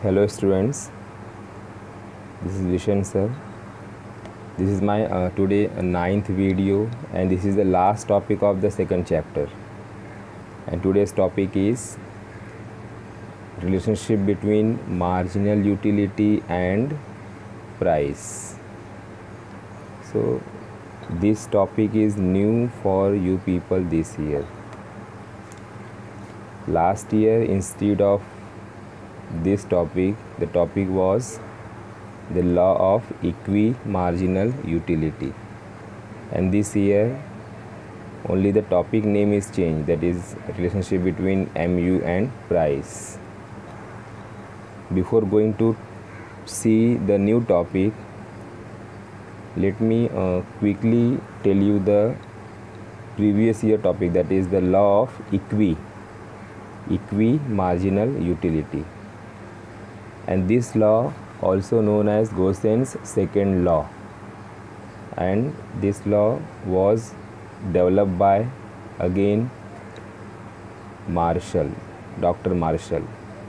Hello students, this is Vishen sir. This is my today ninth video, and this is the last topic of the second chapter. And today's topic is relationship between marginal utility and price. So this topic is new for you people this year. Last year, instead of this topic, the topic was the law of equi-marginal utility, and this year only the topic name is changed, that is relationship between mu and price. Before going to see the new topic, let me quickly tell you the previous year topic, that is the law of equi-marginal utility. And this law also known as Gaussian's second law, and this law was developed by again Dr. Marshall,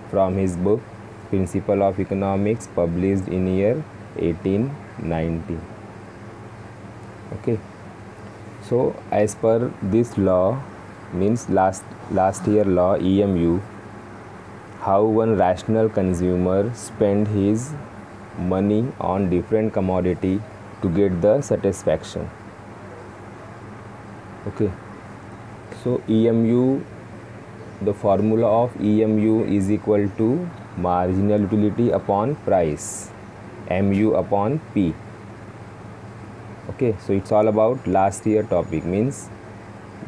from his book Principle of Economics, published in year 1890. Okay, so as per this law, means last year law EMU, how one rational consumer spend his money on different commodity to get the satisfaction. Okay, so EMU, the formula of EMU is equal to marginal utility upon price, mu upon p. Okay, so it's all about last year topic, means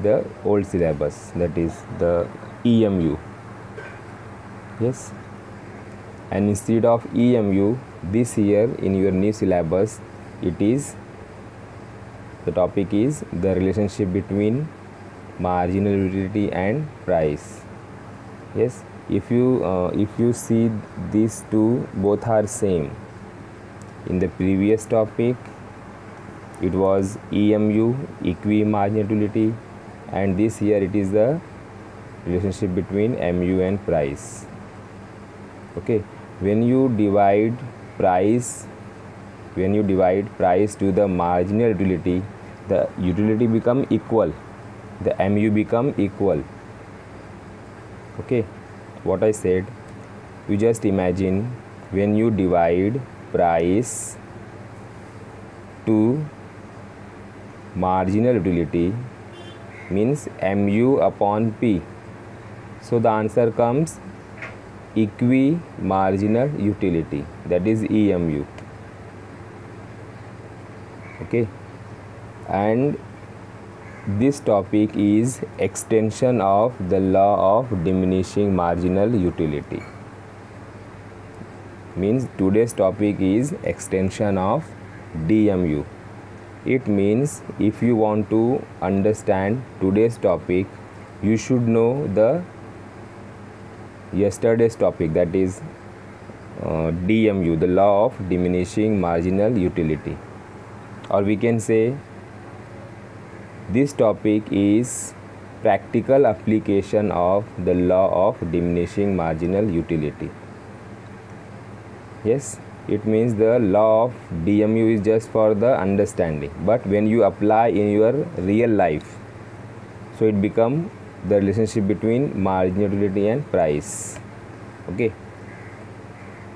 the old syllabus, that is the EMU. Yes, and instead of EMU this year in your new syllabus, it is the topic is the relationship between marginal utility and price. Yes, if you see these two, both are same. In the previous topic it was EMU, equi-marginal utility, and this year it is the relationship between mu and price. Okay, when you divide price to the marginal utility, the utility become equal, the mu become equal. Okay, what I said, you just imagine when you divide price to marginal utility, means mu upon p, so the answer comes equi-marginal utility, that is EMU. Okay, and this topic is extension of the law of diminishing marginal utility, means today's topic is extension of DMU. It means if you want to understand today's topic, you should know the yesterday's topic, that is DMU, the law of diminishing marginal utility. Or we can say this topic is practical application of the law of diminishing marginal utility. Yes, it means the law of DMU is just for the understanding, but when you apply in your real life, so it become the relationship between marginal utility and price. Okay,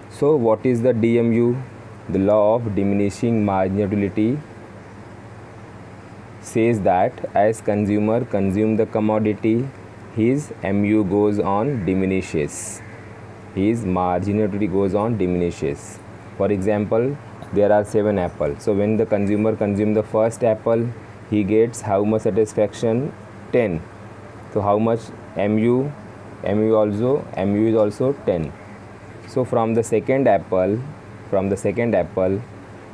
so what is the DMU? The law of diminishing marginal utility says that as consumer consume the commodity, his mu goes on diminishes, his marginal utility goes on diminishes. For example, there are 7 apples, so when the consumer consume the first apple, he gets how much satisfaction? 10. So how much mu? Mu is also 10. So from the second apple,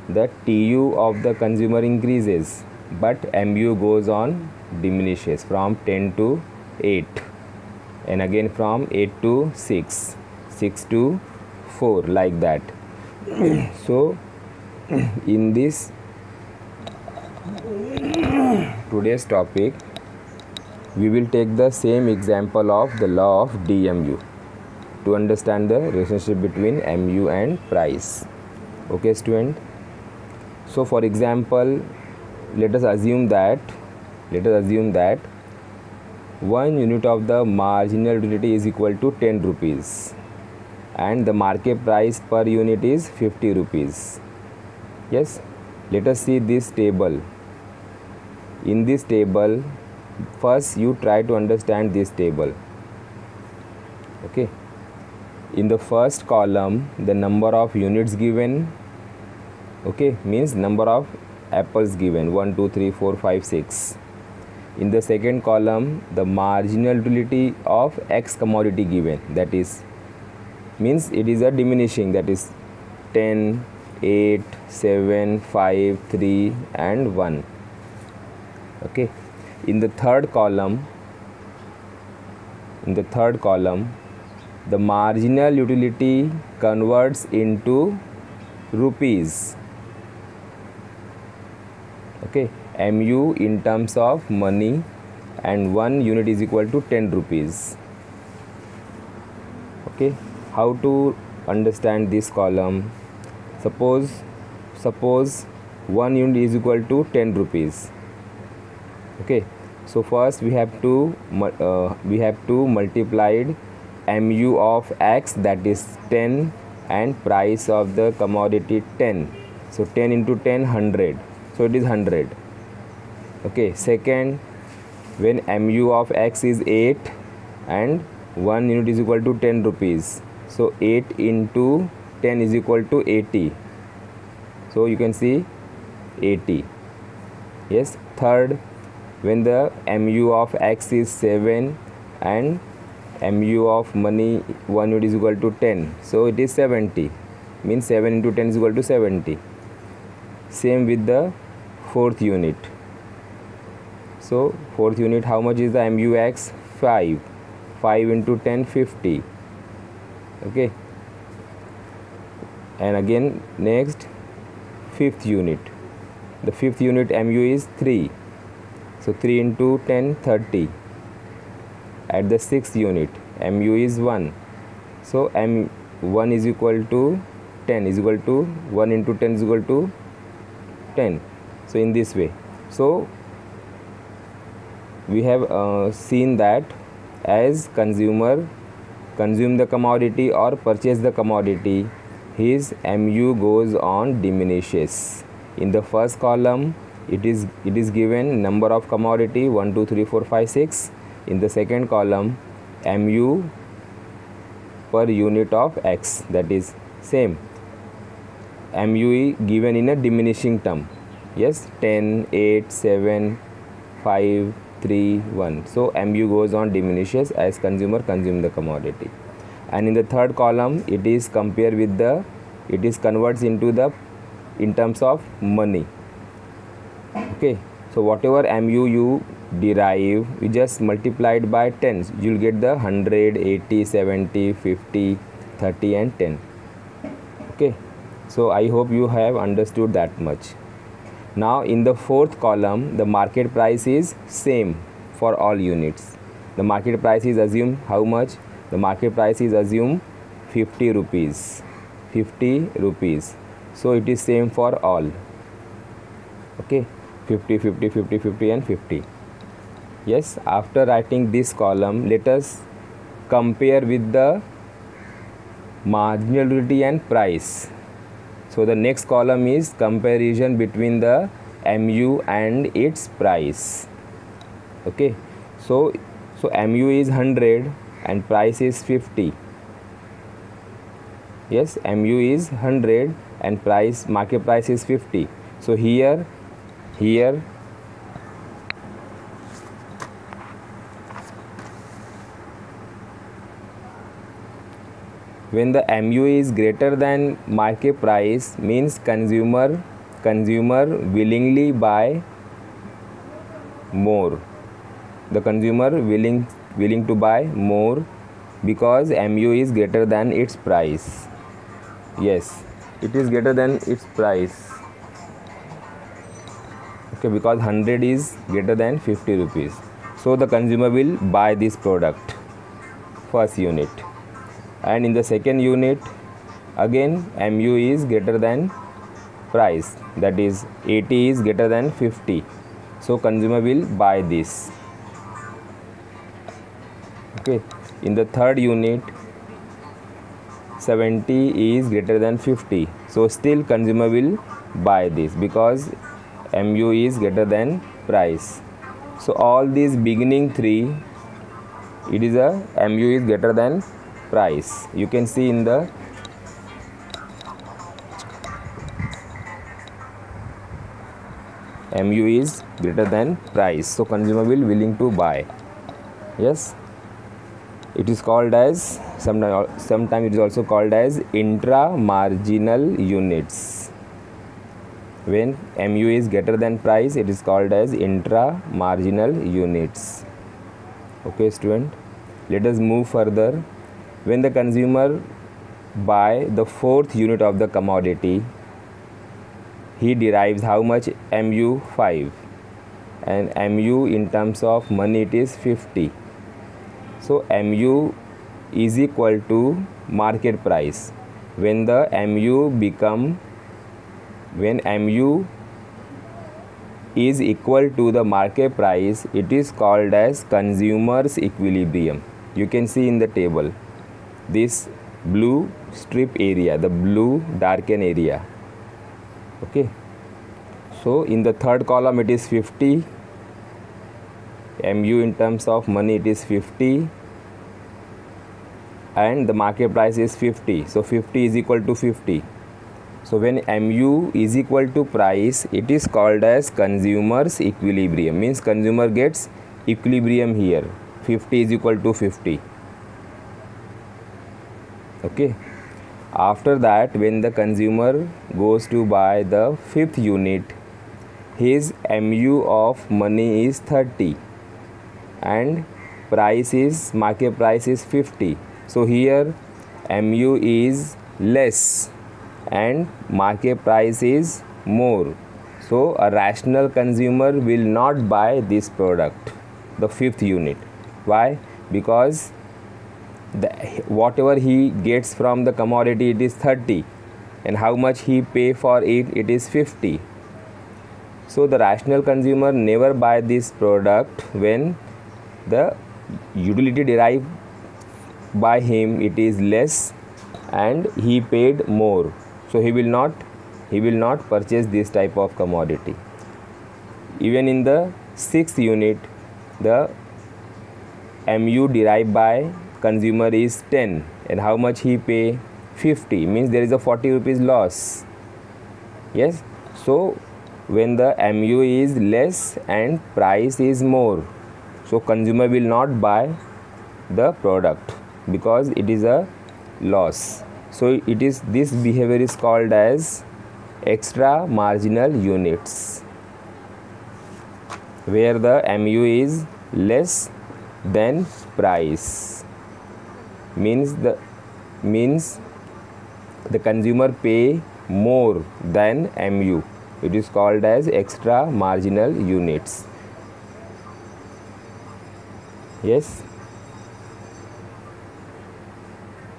the TU of the consumer increases, but mu goes on diminishes from 10 to 8, and again from 8 to 6, 6 to 4, like that. So in this today's topic, we will take the same example of the law of DMU. to understand the relationship between mu and price. Okay student, so for example, let us assume that 1 unit of the marginal utility is equal to 10 rupees and the market price per unit is 50 rupees. Yes, let us see this table. In this table, first you try to understand this table. Okay, in the first column the number of units given, okay, means number of apples given, 1 2 3 4 5 6. In the second column the marginal utility of X commodity given, that is means it is a diminishing, that is 10, 8, 7, 5, 3 and 1. Okay, in the third column the marginal utility converts into rupees. Okay, mu in terms of money and 1 unit is equal to 10 rupees. Okay, how to understand this column? Suppose 1 unit is equal to 10 rupees. Okay, so first we have to multiply mu of X, that is 10, and price of the commodity 10. So 10 into 10, 100. So it is 100. Okay, second, when mu of X is 8 and 1 unit is equal to 10 rupees, so 8 into 10 is equal to 80. So you can see 80. Yes, third, when the mu of X is 7 and mu of money 1 unit is equal to 10, so it is 70, means 7 into 10 is equal to 70. Same with the fourth unit. So fourth unit, how much is the MUX? 5. 5 into 10, 50. Okay, and again next fifth unit. The fifth unit mu is 3. So 3 into 10, 30. At the sixth unit mu is 1. So m1 is equal to 10 is equal to 1 into 10 is equal to 10. So in this way, so we have seen that as consumer consume the commodity or purchase the commodity, his mu goes on diminishes. In the first column it is given number of commodity 1 2 3 4 5 6. In the second column mu per unit of X, that is same mu given in a diminishing term. Yes, 10, 8, 7, 5, 3, 1. So mu goes on diminishes as consumer consume the commodity. And in the third column it is compared with it is converts into in terms of money. Okay, so whatever mu you derive, you just multiplied by 10, you will get the 100, 80, 70, 50, 30 and 10. Okay, so I hope you have understood that much. Now in the fourth column the market price is same for all units. The market price is assumed how much? The market price is assumed 50 rupees. 50 rupees. So it is same for all. Okay, 50, 50, 50, 50 and 50. Yes, after writing this column, let us compare with the marginal utility and price. So the next column is comparison between the mu and its price. Okay, so mu is 100 and price is 50. Yes, mu is 100 and market price is 50. So here when the mu is greater than market price, means consumer willingly buy more. The consumer willing to buy more because mu is greater than its price. Yes, it is greater than its price. Okay, because 100 is greater than 50 rupees. So the consumer will buy this product, first unit. and in the second unit again mu is greater than price, that is 80 is greater than 50, so consumer will buy this. Okay, in the third unit 70 is greater than 50, so still consumer will buy this because mu is greater than price. So all these beginning three, it is a mu is greater than price. You can see in the mu is greater than price, so consumer will willing to buy. Yes, it is called as sometimes it is also called as intra marginal units. When mu is greater than price, it is called as intra marginal units. Okay student, let us move further. When the consumer buy the fourth unit of the commodity, he derives how much? mu 5, and mu in terms of money it is 50. So mu is equal to market price. When the when mu is equal to the market price, it is called as consumer's equilibrium. You can see in the table this blue strip area, the blue darken area. Okay, so in the third column it is 50, mu in terms of money it is 50, and the market price is 50, so 50 is equal to 50. So when mu is equal to price, it is called as consumer's equilibrium, means consumer gets equilibrium here, 50 is equal to 50. Okay, after that when the consumer goes to buy the fifth unit, his mu of money is 30 and market price is 50. So here mu is less and market price is more, so a rational consumer will not buy this product, the fifth unit. Why? Because whatever he gets from the commodity it is 30, and how much he pay for it, it is 50. So the rational consumer never buy this product when the utility derived by him it is less and he paid more, so he will not purchase this type of commodity. Even in the sixth unit, the mu derived by consumer is 10, and how much he pay? 50, means there is a 40 rupees loss. Yes, so when the mu is less and price is more, so consumer will not buy the product because it is a loss. So it is, this behavior is called as extra marginal units, where the mu is less than price, means the consumer pay more than mu. It is called as extra marginal units. Yes,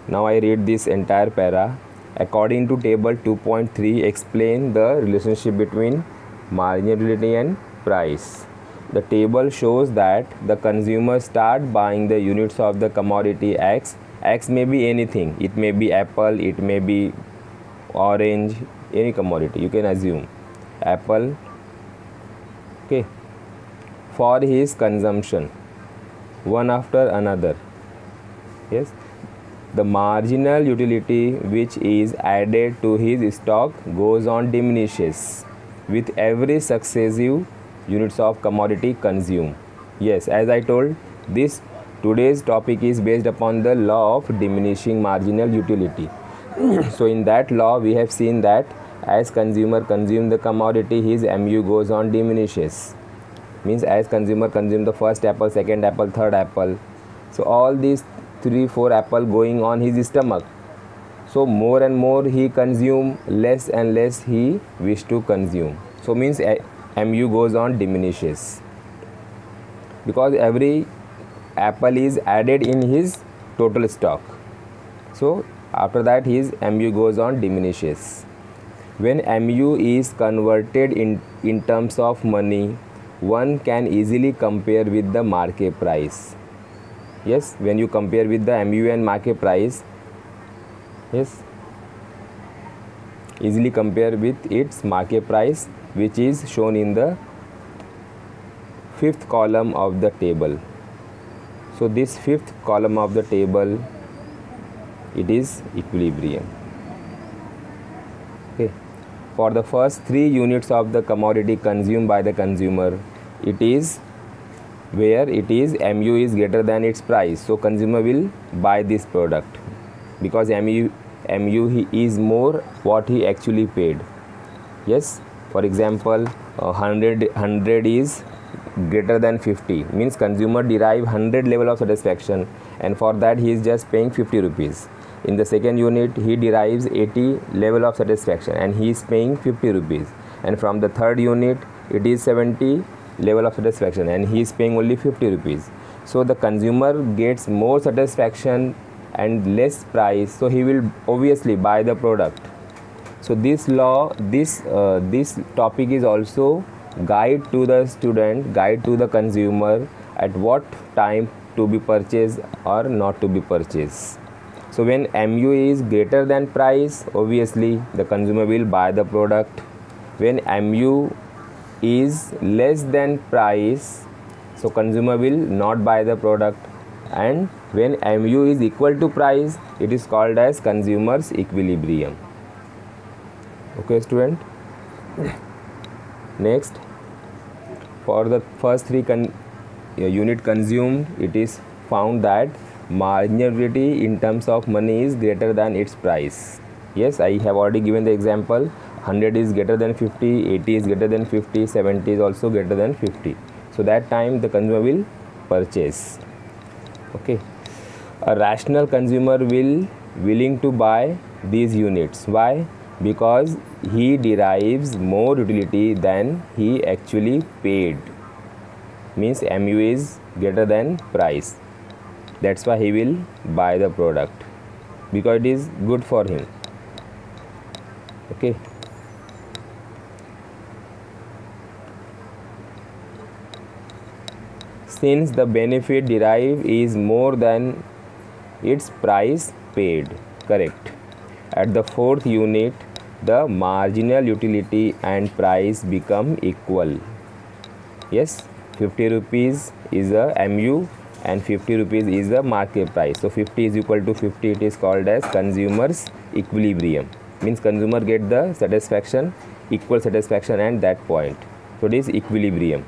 now I read this entire para. According to table 2.3, explain the relationship between marginal utility and price. The table shows that the consumer start buying the units of the commodity X. X may be anything, it may be apple, it may be orange, any commodity you can assume, apple. Okay, for his consumption, one after another. Yes, the marginal utility which is added to his stock goes on diminishes with every successive units of commodity consumed. Yes, as I told, this today's topic is based upon the law of diminishing marginal utility. So in that law we have seen that as consumer consume the commodity, his mu goes on diminishes, means as consumer consume the first apple, second apple, third apple, so all these 3-4 apple going on his stomach, so more and more he consume, less and less he wish to consume, so means mu goes on diminishes because every apple is added in his total stock. So after that his mu goes on diminishes. When mu is converted in terms of money, one can easily compare with the market price. Yes, when you compare with the mu and market price, yes, easily compare with its market price, which is shown in the fifth column of the table. So this fifth column of the table, it is equilibrium. Okay. For the first 3 units of the commodity consumed by the consumer, it is where it is mu is greater than its price. So consumer will buy this product because mu he is more what he actually paid. Yes, for example, 100 is greater than 50, means consumer derive 100 level of satisfaction, and for that he is just paying 50 rupees. In the second unit he derives 80 level of satisfaction and he is paying 50 rupees, and from the third unit it is 70 level of satisfaction and he is paying only 50 rupees. So the consumer gets more satisfaction and less price, so he will obviously buy the product. So this law, this topic is also guide to the student, guide to the consumer at what time to be purchased or not to be purchased. So when mu is greater than price, obviously the consumer will buy the product. When mu is less than price, so consumer will not buy the product. And when mu is equal to price, it is called as consumer's equilibrium. Okay, student. Next, for the first 3 unit consumed, it is found that marginal utility in terms of money is greater than its price. Yes, I have already given the example. 100 is greater than 50, 80 is greater than 50, 70 is also greater than 50. So that time the consumer will purchase. Okay, a rational consumer will willing to buy these units. Why? Because he derives more utility than he actually paid, means mu is greater than price. That's why he will buy the product, because it is good for him. Okay. Since the benefit derived is more than its price paid. Correct. At the fourth unit, the marginal utility and price become equal. Yes, 50 rupees is a mu and 50 rupees is the market price. So 50 is equal to 50, it is called as consumer's equilibrium. Means consumer get the satisfaction, equal satisfaction at that point. So it is equilibrium.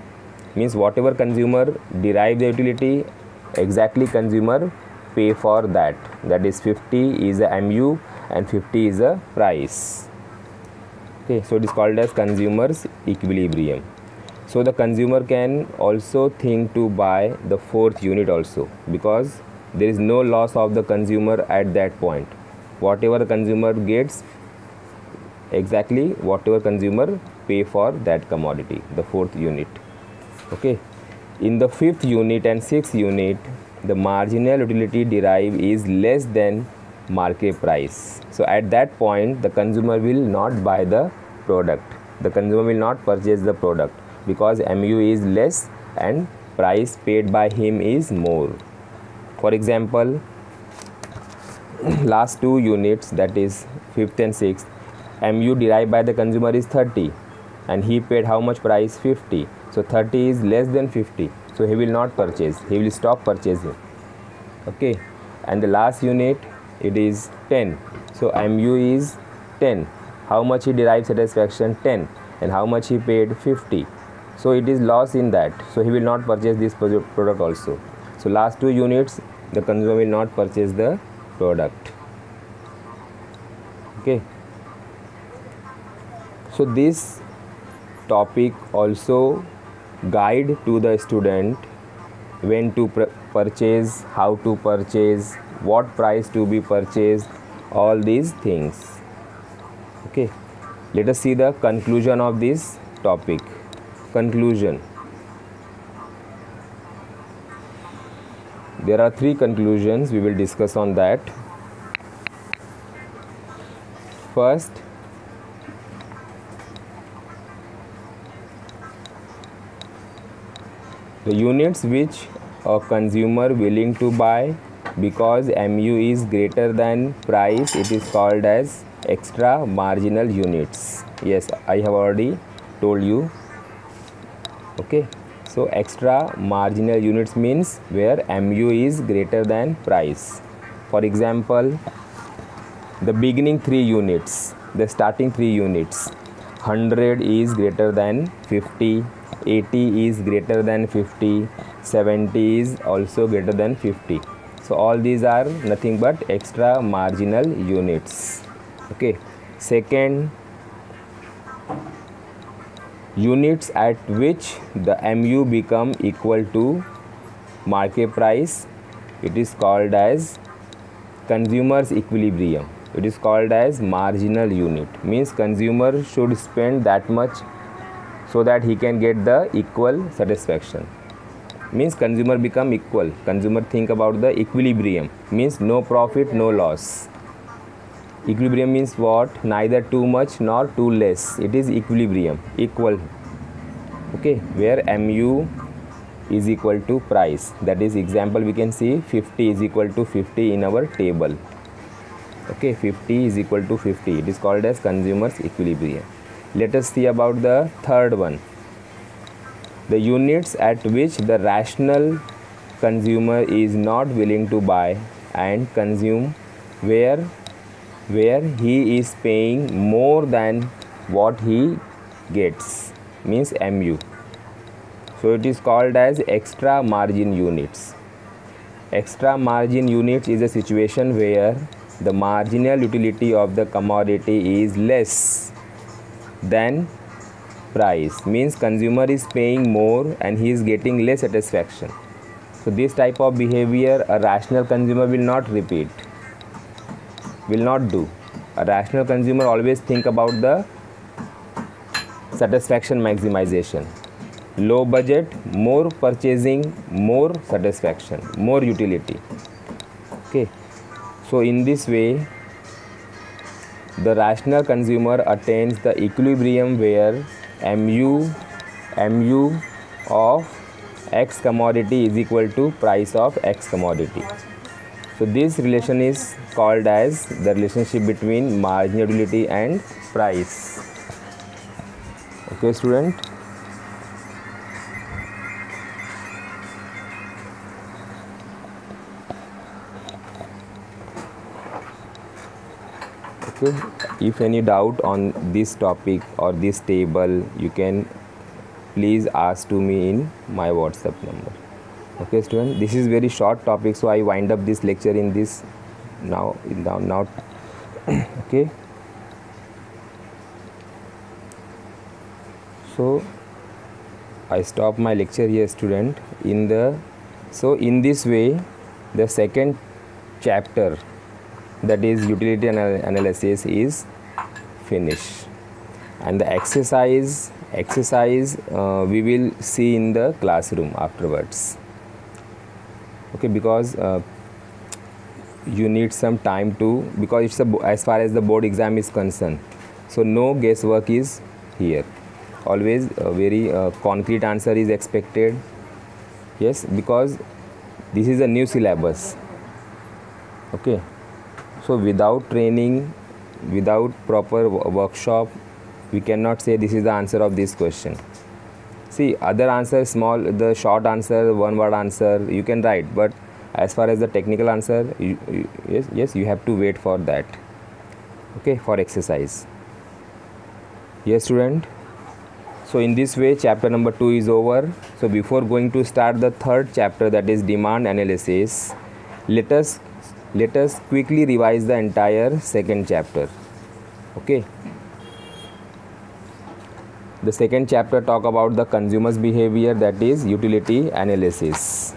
Means whatever consumer derive the utility, exactly consumer pay for that. That is 50 is a mu and 50 is a price. Okay, so it is called as consumer's equilibrium. So the consumer can also think to buy the fourth unit also, because there is no loss of the consumer at that point. Whatever the consumer gets, exactly whatever consumer pay for that commodity, the fourth unit. Okay, in the fifth unit and sixth unit, the marginal utility derived is less than market price. So at that point the consumer will not buy the product, the consumer will not purchase the product, because mu is less and price paid by him is more. For example, last 2 units, that is 5th and 6th, mu derived by the consumer is 30 and he paid how much price? 50. So 30 is less than 50, so he will not purchase, he will stop purchasing. Okay, and the last unit, it is 10. So mu is 10. How much he derived satisfaction? 10. And how much he paid? 50. So it is loss in that, so he will not purchase this product also. So last 2 units, the consumer will not purchase the product. Okay, so this topic also guide to the student when to purchase, how to purchase, what price to be purchased, all these things. Okay, let us see the conclusion of this topic. Conclusion. There are 3 conclusions, we will discuss on that. First, the units which a consumer willing to buy because MU is greater than price, it is called as extra marginal units. Yes, I have already told you. Okay, so extra marginal units means where MU is greater than price. For example, the beginning 3 units, the starting 3 units, 100 is greater than 50, 80 is greater than 50, 70 is also greater than 50. So all these are nothing but extra marginal units. Okay, second, units at which the MU become equal to market price, it is called as consumer's equilibrium. It is called as marginal unit. Means consumer should spend that much so that he can get the equal satisfaction. Means consumer become equal. Consumer think about the equilibrium. Means no profit, no loss. Equilibrium means what? Neither too much nor too less. It is equilibrium, equal. Okay, where MU is equal to price. That is example we can see 50 is equal to 50 in our table. Okay, 50 is equal to 50. It is called as consumer's equilibrium. Let us see about the third one. The units at which the rational consumer is not willing to buy and consume, where he is paying more than what he gets, means MU. So it is called as extra margin units. Extra margin units is a situation where the marginal utility of the commodity is less than price, means consumer is paying more and he is getting less satisfaction. So this type of behavior a rational consumer will not repeat, will not do. A rational consumer always think about the satisfaction maximization. Low budget, more purchasing, more satisfaction, more utility. Okay, so in this way the rational consumer attains the equilibrium where MU of X commodity is equal to price of X commodity. So this relation is called as the relationship between marginal utility and price. Okay, student. Okay, if any doubt on this topic or this table, you can please ask to me in my WhatsApp number. Okay, student, this is very short topic, so I wind up this lecture in this now. Okay, so I stop my lecture here, student. In this way the second chapter, that is utility analysis, is finished, and the exercise we will see in the classroom afterwards. Okay, because you need some time to, because it's as far as the board exam is concerned, so no guesswork is here. Always a very concrete answer is expected. Yes, because this is a new syllabus. Okay, so without training, without proper workshop, we cannot say this is the answer of this question. See, other answer, small, the short answer, one word answer you can write, but as far as the technical answer, yes, you have to wait for that. Okay, for exercise. Yes, student. So in this way chapter number 2 is over. So before going to start the third chapter, that is demand analysis, let us quickly revise the entire second chapter. Okay, the second chapter talk about the consumer's behavior, that is utility analysis.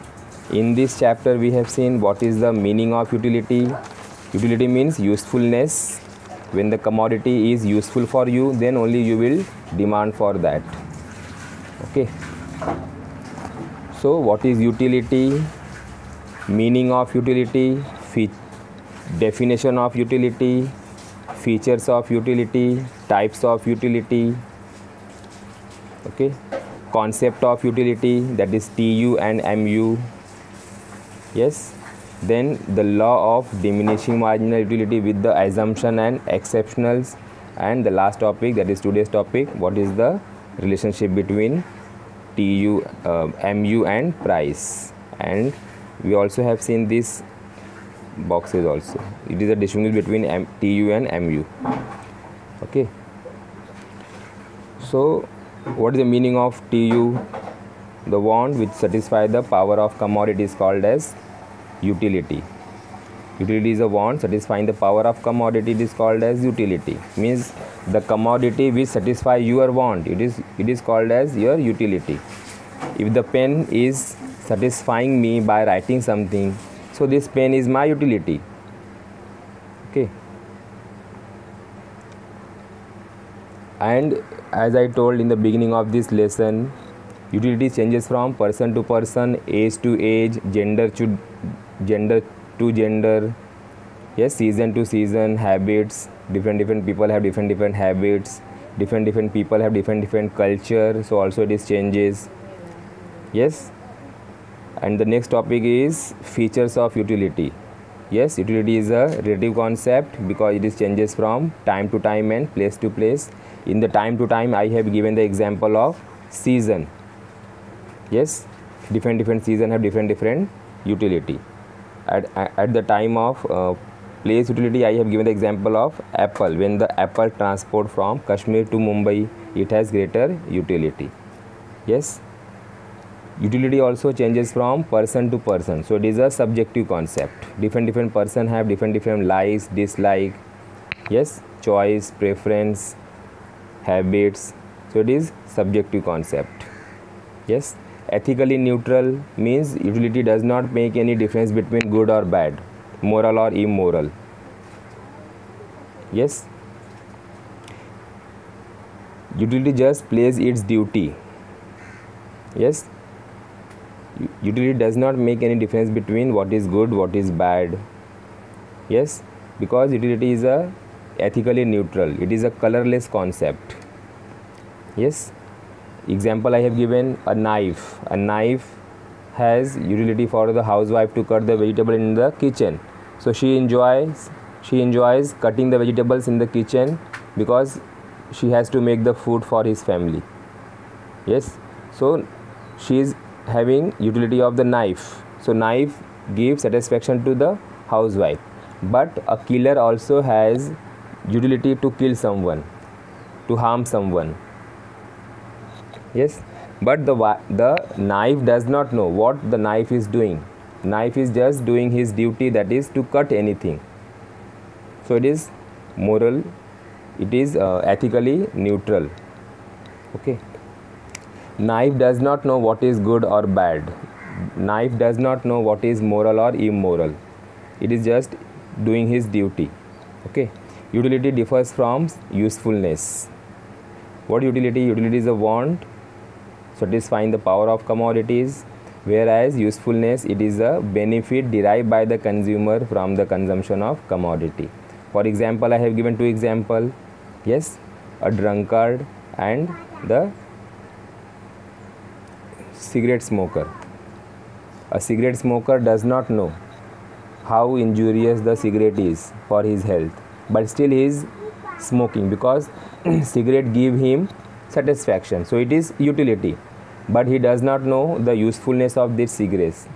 In this chapter we have seen what is the meaning of utility. Utility means usefulness. When the commodity is useful for you, then only you will demand for that. Okay, so what is utility, meaning of utility, definition of utility, features of utility, types of utility, okay, concept of utility, that is TU and MU. Yes, then the law of diminishing marginal utility with the assumption and exceptionals, and the last topic, that is today's topic, what is the relationship between TU, MU and price. And we also have seen these boxes also. It is a distinction between TU and MU. Okay, so what is the meaning of TU? The want which satisfies the power of commodity is called as utility. Utility is a want satisfying the power of commodity, it is called as utility. Means the commodity which satisfy your want, it is called as your utility. If the pen is satisfying me by writing something, so this pen is my utility. Okay, and as I told in the beginning of this lesson, utility changes from person to person, age to age, gender to gender, yes, season to season, habits, different people have different habits, different people have different culture, so also it is changes. Yes, and the next topic is features of utility. Yes, utility is a relative concept because it is changes from time to time and place to place. In the time to time, I have given the example of season. Yes, different season have different utility. At the time of place utility, I have given the example of apple. When the apple transport from Kashmir to Mumbai, it has greater utility. Yes, utility also changes from person to person, so it is a subjective concept. Different person have different likes, dislike, yes, choice, preference, habits, so it is subjective concept. Yes, ethically neutral means utility does not make any difference between good or bad, moral or immoral. Yes, utility just plays its duty. Yes, utility does not make any difference between what is good, what is bad. Yes, because utility is a ethically neutral, it is a colorless concept. Yes, example I have given, a knife. A knife has utility for the housewife to cut the vegetable in the kitchen, so she enjoys cutting the vegetables in the kitchen because she has to make the food for his family. Yes, so she is having utility of the knife, so knife gives satisfaction to the housewife. But a killer also has utility to kill someone, to harm someone. Yes, but the knife does not know what the knife is doing. Knife is just doing his duty, that is to cut anything. So it is moral, it is ethically neutral. Okay, knife does not know what is good or bad. Knife does not know what is moral or immoral. It is just doing his duty. Okay, utility differs from usefulness. What utility? Utility is a want satisfying the power of commodities, whereas usefulness, it is a benefit derived by the consumer from the consumption of commodity. For example, I have given two examples. Yes, a drunkard and the cigarette smoker. A cigarette smoker does not know how injurious the cigarette is for his health, but still he is smoking because cigarette give him satisfaction, so it is utility, but he does not know the usefulness of this cigarettes.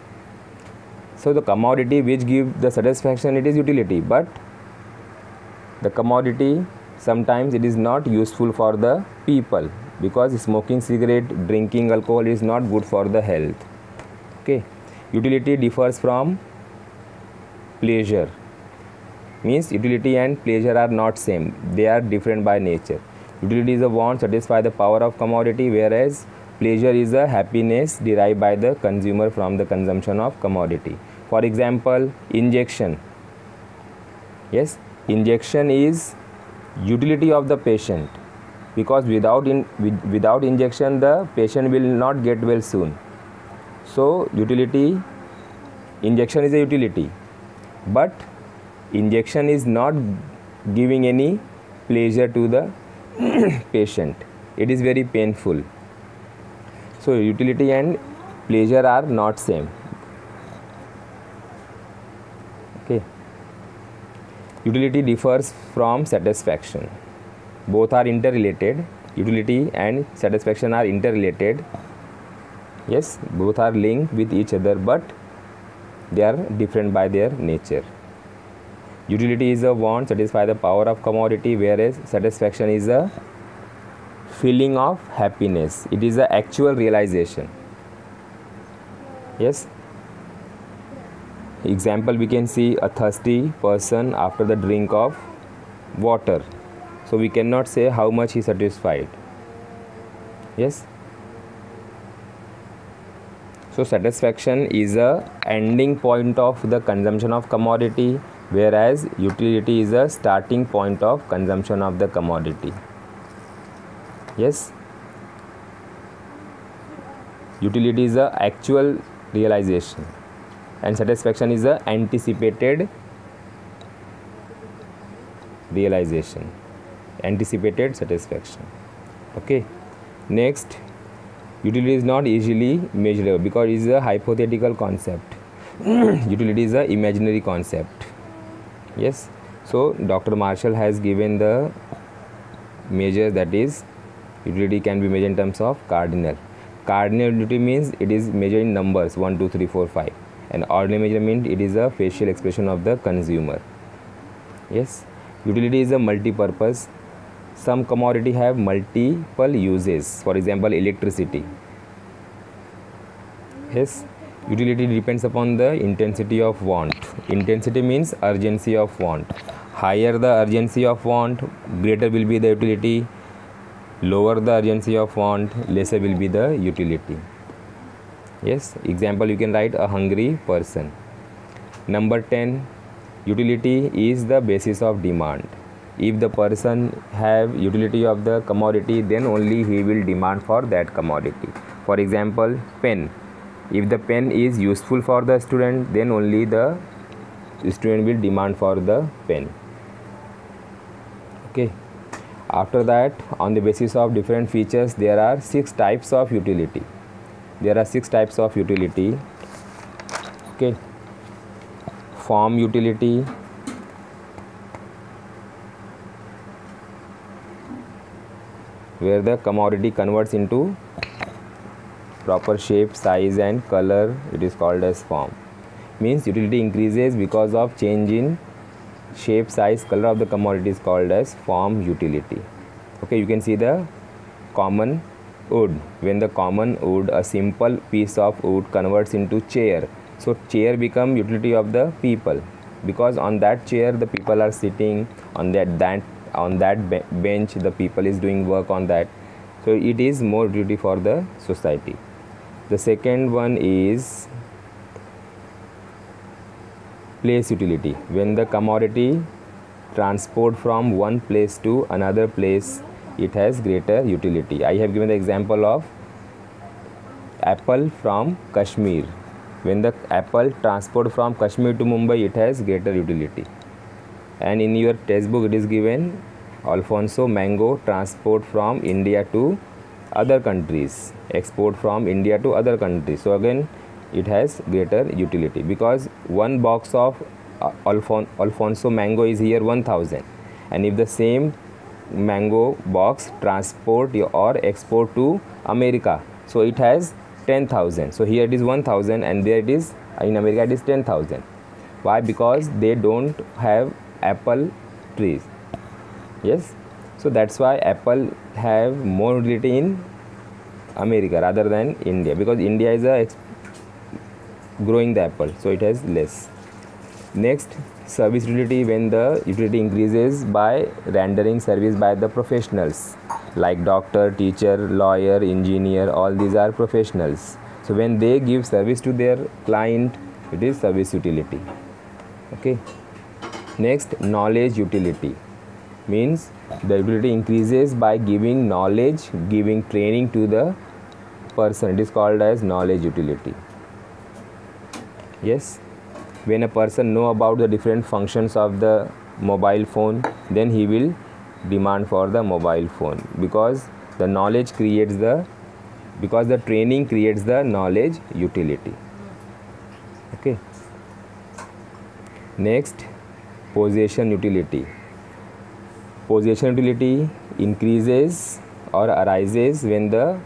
So the commodity which give the satisfaction, it is utility, but the commodity sometimes it is not useful for the people because smoking cigarette, drinking alcohol is not good for the health. Okay, utility differs from pleasure. Means utility and pleasure are not same, they are different by nature. Utility is a want satisfy the power of commodity, whereas pleasure is a happiness derived by the consumer from the consumption of commodity. For example, injection. Yes, injection is utility of the patient because without injection the patient will not get well soon. So utility, injection is a utility, but injection is not giving any pleasure to the patient. It is very painful. So utility and pleasure are not same. Okay. Utility differs from satisfaction. Both are interrelated. Utility and satisfaction are interrelated. Yes, both are linked with each other, but they are different by their nature. Utility is a want, satisfy the power of commodity, whereas satisfaction is a feeling of happiness. It is the actual realization. Yes. Example, we can see a thirsty person after the drink of water. So we cannot say how much he satisfied. Yes. So satisfaction is a ending point of the consumption of commodity, whereas utility is a starting point of consumption of the commodity. Yes. Utility is a actual realization and satisfaction is a anticipated realization, anticipated satisfaction. Okay. Next, utility is not easily measurable because it is a hypothetical concept. Utility is a imaginary concept. Yes. So Dr. Marshall has given the measure, that is utility can be measured in terms of cardinal. Cardinal utility means it is measured in numbers 1, 2, 3, 4, 5. And ordinal measurement, it is a facial expression of the consumer. Yes. Utility is a multi-purpose. Some commodity have multiple uses. For example, electricity. Yes. Utility depends upon the intensity of want. Intensity means urgency of want. Higher the urgency of want, greater will be the utility. Lower the urgency of want, lesser will be the utility. Yes. Example, you can write a hungry person. Number 10, utility is the basis of demand. If the person have utility of the commodity, then only he will demand for that commodity. For example, pen. If the pen is useful for the student, then only the student will demand for the pen. Okay. After that, on the basis of different features, there are 6 types of utility. There are 6 types of utility. Okay. Form utility, where the commodity converts into proper shape, size and color, it is called as form. Means utility increases because of change in shape, size, color of the commodity is called as form utility. Okay, you can see the common wood. When the common wood, a simple piece of wood converts into chair, so chair become utility of the people, because on that chair the people are sitting, on that bench the people is doing work on that, so it is more utility for the society. The second one is place utility. When the commodity transport from one place to another place, it has greater utility. I have given the example of apple from Kashmir. When the apple transport from Kashmir to Mumbai, it has greater utility. And in your textbook it is given Alfonso mango transport from India to other countries, export from India to other countries. So again it has greater utility, because one box of Alfonso mango is here 1000, and if the same mango box transport or export to America, so it has 10,000. So here it is 1000 and there it is in America it is 10,000. Why? Because they don't have apple trees. Yes. So that's why apple have more utility in America rather than India, because India is growing the apple, so it has less. Next, service utility. When the utility increases by rendering service by the professionals like doctor, teacher, lawyer, engineer, all these are professionals. So when they give service to their client, it is service utility. Okay. Next, knowledge utility. Means the utility increases by giving knowledge, giving training to the person. It is called as knowledge utility. Yes. When a person know about the different functions of the mobile phone, then he will demand for the mobile phone, because the knowledge creates the, because the training creates the knowledge utility. Okay. Next, possession utility. Possession utility increases or arises when the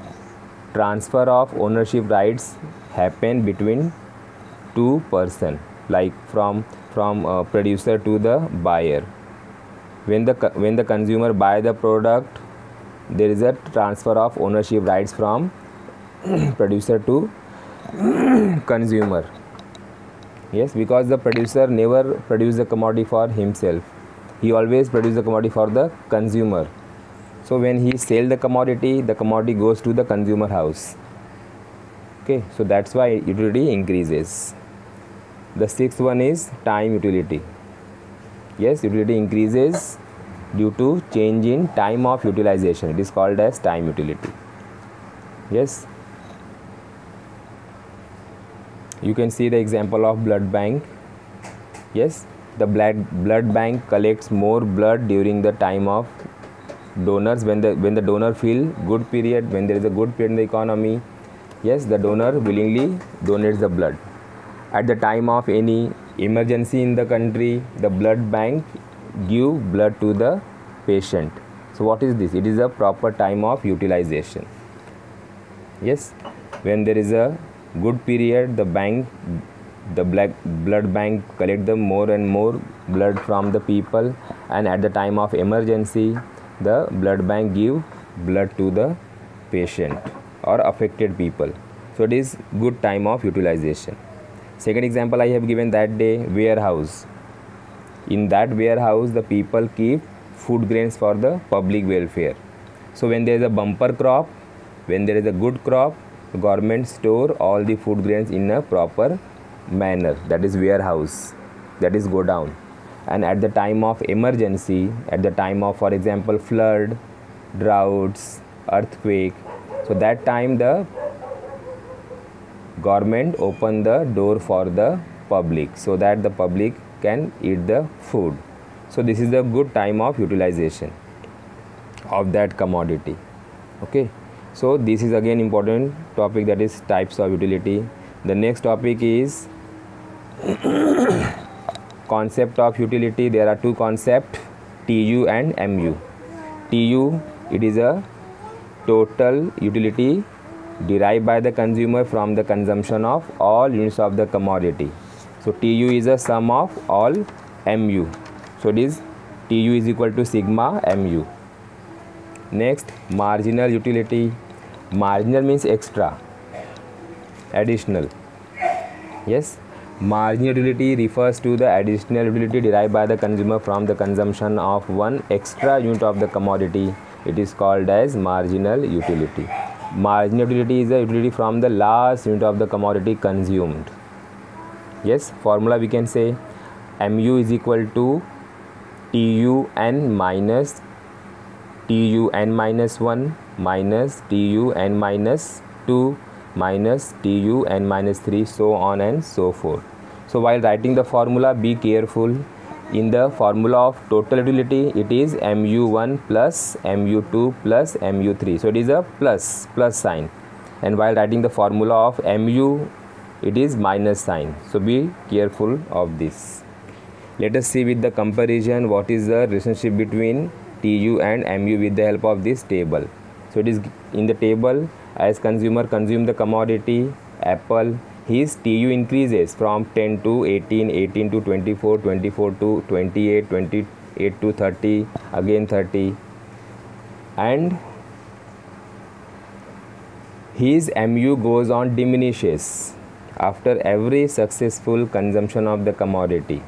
transfer of ownership rights happen between two person, like from producer to the buyer. When the consumer buy the product, there is a transfer of ownership rights from producer to consumer. Yes, because the producer never produce the commodity for himself, he always produce the commodity for the consumer. So when he sell the commodity goes to the consumer house. Okay, so that's why utility increases. The sixth one is time utility. Yes, utility increases due to change in time of utilization. It is called as time utility. Yes, you can see the example of blood bank. Yes, the blood bank collects more blood during the time of donors, when the donor feel good period, when there is a good period in the economy. Yes, the donor willingly donates the blood. At the time of any emergency in the country, the blood bank give blood to the patient. So what is this? It is a proper time of utilization. Yes, when there is a good period, the blood bank collect the more and more blood from the people, and at the time of emergency, the blood bank give blood to the patient or affected people. So it is good time of utilization. Second example I have given that day, warehouse. In that warehouse, the people keep food grains for the public welfare. So when there is a bumper crop, when there is a good crop, the government store all the food grains in a proper manner. That is warehouse, that is go down. And at the time of emergency, at the time of, for example, flood, droughts, earthquake, so that time the government open the door for the public, so that the public can eat the food. So this is the good time of utilization of that commodity. Okay, so this is again important topic, that is types of utility. The next topic is concept of utility. There are two concepts, TU and MU. TU, it is a total utility derived by the consumer from the consumption of all units of the commodity. So TU is a sum of all MU. So it is TU is equal to sigma MU. Next, marginal utility. Marginal means extra, additional. Yes, marginal utility refers to the additional utility derived by the consumer from the consumption of one extra unit of the commodity. It is called as marginal utility. Marginal utility is a utility from the last unit of the commodity consumed. Yes, formula we can say MU is equal to TUN minus TUN minus 1 minus TUN minus 2 minus TUN minus 3, so on and so forth. So while writing the formula, be careful. In the formula of total utility, it is MU1 plus MU2 plus MU3. So it is a plus sign. And while writing the formula of MU, it is minus sign. So be careful of this. Let us see with the comparison what is the relationship between TU and MU with the help of this table. So it is in the table, as consumer consume the commodity apple, his TU increases from 10 to 18, 18 to 24, 24 to 28, 28 to 30, again 30, and his MU goes on diminishes after every successful consumption of the commodity.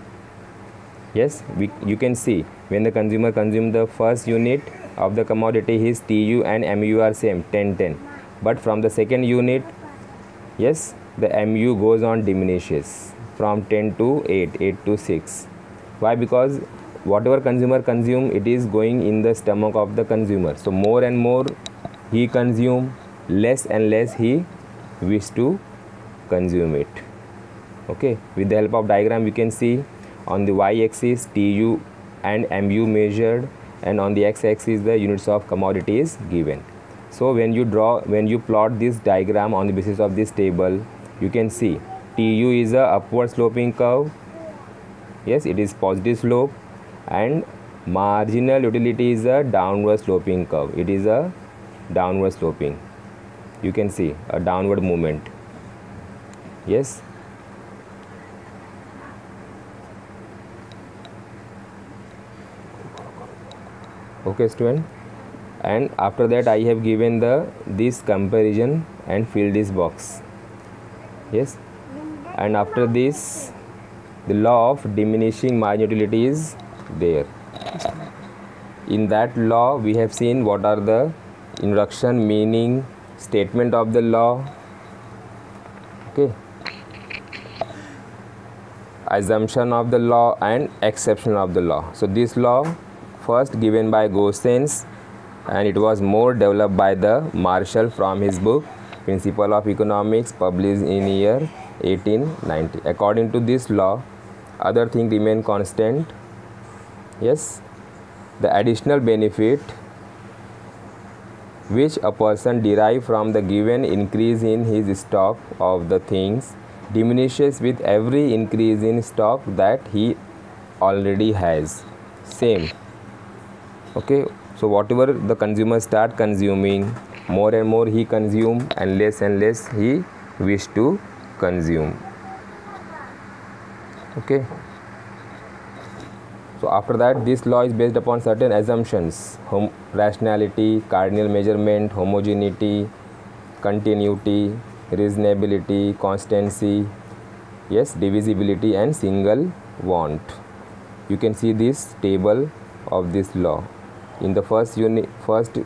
Yes, you can see when the consumer consume the first unit of the commodity, his TU and MU are same, 10, 10. But from the second unit, yes, the MU goes on diminishes from 10 to 8, 8 to 6. Why? Because whatever consumer consume, it is going in the stomach of the consumer. So more and more he consume, less and less he wish to consume it. Okay, with the help of diagram we can see on the y-axis TU and mu measured, and on the x-axis the units of commodity is given. So when you plot this diagram on the basis of this table, you can see TU is a upward sloping curve. Yes, it is positive slope, and marginal utility is a downward sloping curve. It is a downward sloping. You can see a downward movement. Yes. Okay, student. And after that I have given this comparison and fill this box. Yes. And after this, the law of diminishing marginal utility is there. In that law we have seen what are the introduction, meaning, statement of the law, okay, assumption of the law and exception of the law. So this law first given by Goossens, and it was more developed by the Marshall from his book Principle of Economics, published in year 1890. According to this law, other things remain constant. Yes, the additional benefit which a person derives from the given increase in his stock of the things diminishes with every increase in stock that he already has. Same. Okay, so whatever the consumer start consuming, more and more he consume, and less he wish to consume. Okay. So after that, this law is based upon certain assumptions: rationality, cardinal measurement, homogeneity, continuity, reasonability, constancy, yes, divisibility, and single want. You can see this table of this law. In the first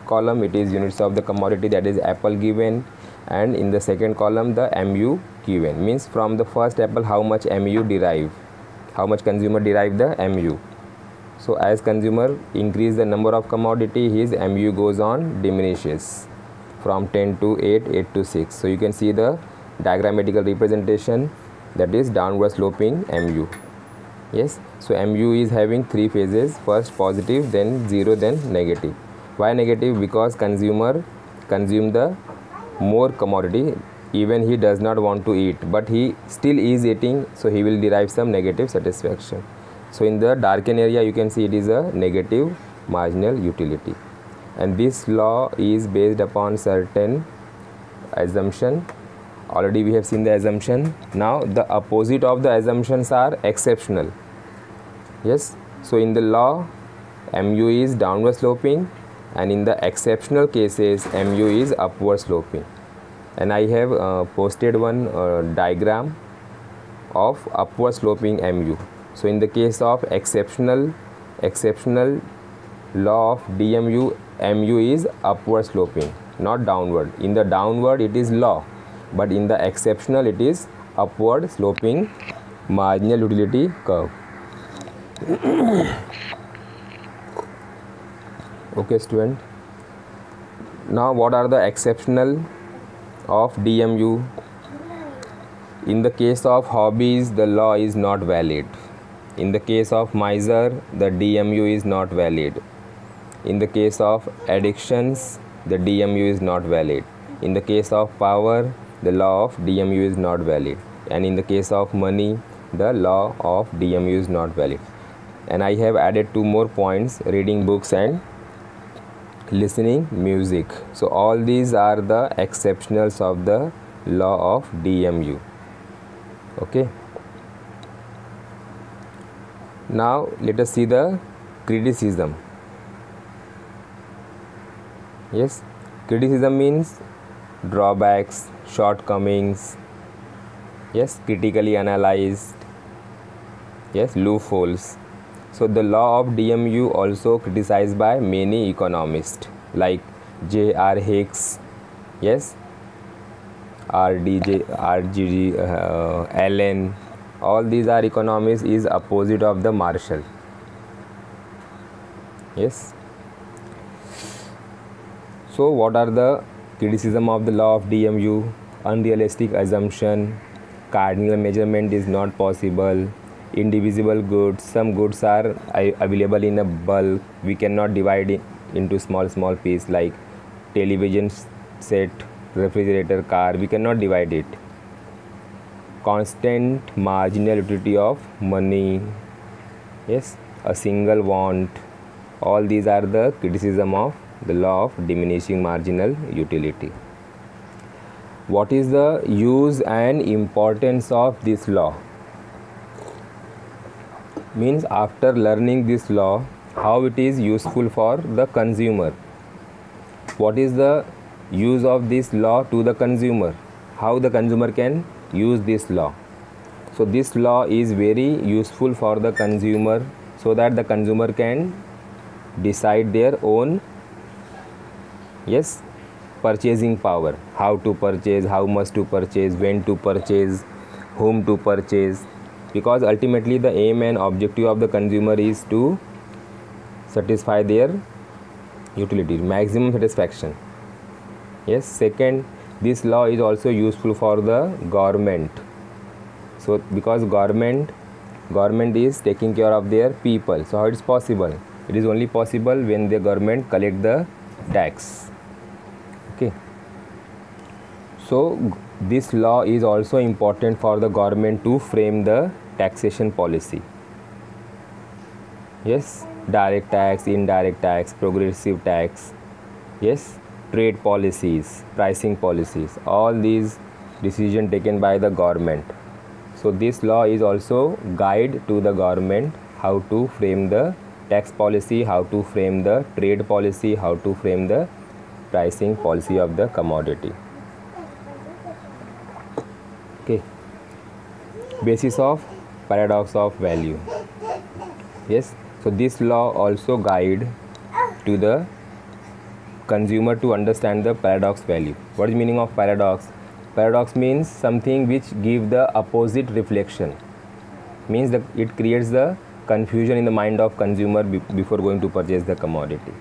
column it is units of the commodity, that is apple given, and in the second column the mu given, means from the first apple how much mu derive, how much consumer derive the mu. So as consumer increase the number of commodity, his mu goes on diminishes from 10 to 8, 8 to 6. So you can see the diagrammatical representation, that is downward sloping mu. Yes, so mu is having three phases: first positive, then zero, then negative. Why negative? Because consumer consume the more commodity, even he does not want to eat, but he still is eating, so he will derive some negative satisfaction. So in the darken area you can see it is a negative marginal utility, and this law is based upon certain assumption. Already we have seen the assumption. Now the opposite of the assumptions are exceptional. Yes, so in the law mu is downward sloping, and in the exceptional cases mu is upward sloping. And I have posted one diagram of upward sloping mu. So in the case of exceptional law of DMU, mu is upward sloping, not downward. In the downward it is law, but in the exceptional it is upward sloping marginal utility curve. Okay, student. Now what are the exceptional of DMU? In the case of hobbies, the law is not valid. In the case of miser, the DMU is not valid. In the case of addictions, the DMU is not valid. In the case of power, the law of DMU is not valid. And in the case of money, the law of DMU is not valid. And I have added two more points: reading books and listening music. So all these are the exceptionals of the law of DMU. Okay. Now let us see the criticism. Yes, criticism means drawbacks, shortcomings, yes, critically analyzed, yes, loopholes. So the law of DMU also criticized by many economists like J.R. Hicks, yes, R.G. Allen. All these are economists, is opposite of the Marshall. Yes. So what are the criticism of the law of DMU? Unrealistic assumption, cardinal measurement is not possible, indivisible goods. Some goods are available in a bulk. We cannot divide it into small piece, like television set, refrigerator, car. We cannot divide it. Constant marginal utility of money. Yes, a single want. All these are the criticism of the law of diminishing marginal utility. What is the use and importance of this law? Means after learning this law, how it is useful for the consumer. What is the use of this law to the consumer? How the consumer can use this law? So this law is very useful for the consumer, so that the consumer can decide their own, yes, purchasing power. How to purchase, how much to purchase, when to purchase, whom to purchase. Because ultimately the aim and objective of the consumer is to satisfy their utility, maximum satisfaction. Yes. Second, this law is also useful for the government. So because government is taking care of their people. So how it is possible? It is only possible when the government collect the tax. Okay. So this law is also important for the government to frame the taxation policy. Yes, direct tax, indirect tax, progressive tax. Yes, trade policies, pricing policies, all these decisions taken by the government. So this law is also guide to the government how to frame the tax policy, how to frame the trade policy, how to frame the pricing policy of the commodity. Okay. Basis of paradox of value. Yes. So this law also guide to the consumer to understand the paradox value. What is meaning of paradox? Paradox means something which give the opposite reflection. Means that it creates the confusion in the mind of consumer before going to purchase the commodity.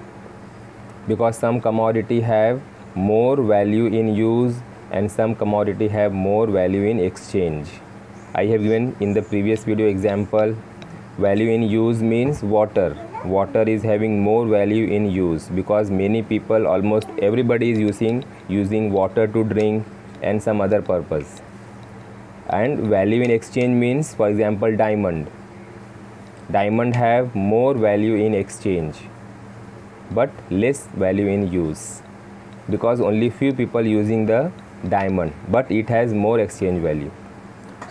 Because some commodity have more value in use and some commodity have more value in exchange. I have given in the previous video example. Value in use means water. Water is having more value in use because many people, almost everybody is using water to drink and some other purpose. And value in exchange means, for example, diamond. Diamond have more value in exchange but less value in use because only few people using the diamond, but it has more exchange value.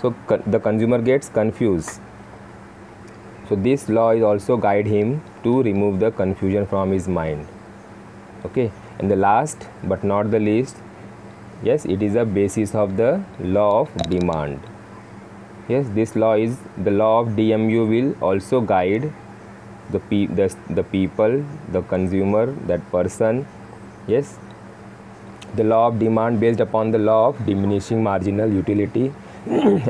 So the consumer gets confused. So this law is also guide him to remove the confusion from his mind. Okay. And the last but not the least, yes, it is a basis of the law of demand. Yes, this law is the law of DMU will also guide the people, the consumer, that person. Yes, the law of demand based upon the law of diminishing marginal utility.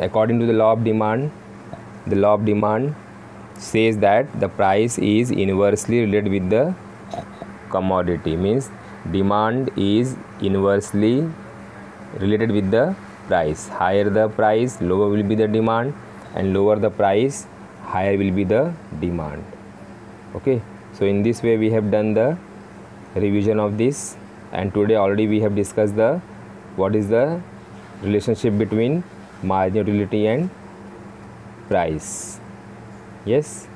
According to the law of demand says that the price is inversely related with the commodity. Means demand is inversely related with the price. Higher the price, lower will be the demand, and lower the price, higher will be the demand. Okay. So in this way we have done the revision of this, and today already we have discussed the what is the relationship between marginal utility and price. Yes.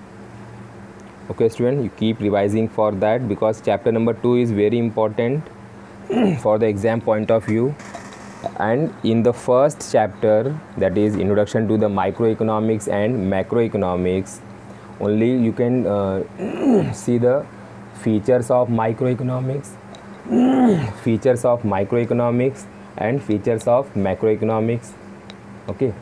Okay student, you keep revising for that because chapter number 2 is very important for the exam point of view. And in the first chapter, that is introduction to the microeconomics and macroeconomics, only you can see the features of microeconomics, features of microeconomics and features of macroeconomics. Okay.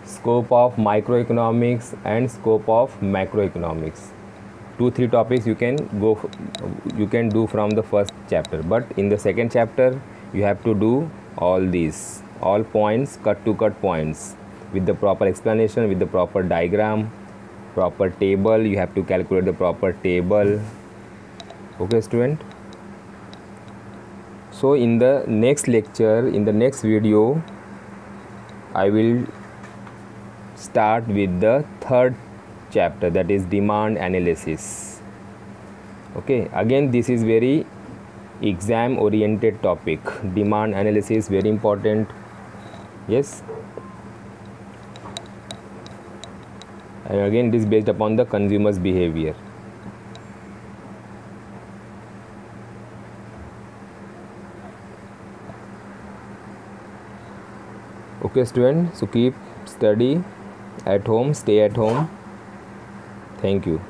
Scope of microeconomics and scope of macroeconomics. 2-3 topics you can do from the first chapter, but in the second chapter you have to do all these, all points, cut to cut points with the proper explanation, with the proper diagram, proper table. You have to calculate the proper table. Okay student. So in the next lecture, in the next video, I will start with the third chapter, that is demand analysis. Okay, again this is very exam oriented topic. Demand analysis very important. Yes, and again it is based upon the consumer's behavior. Okay student, so keep study at home, stay at home. Thank you.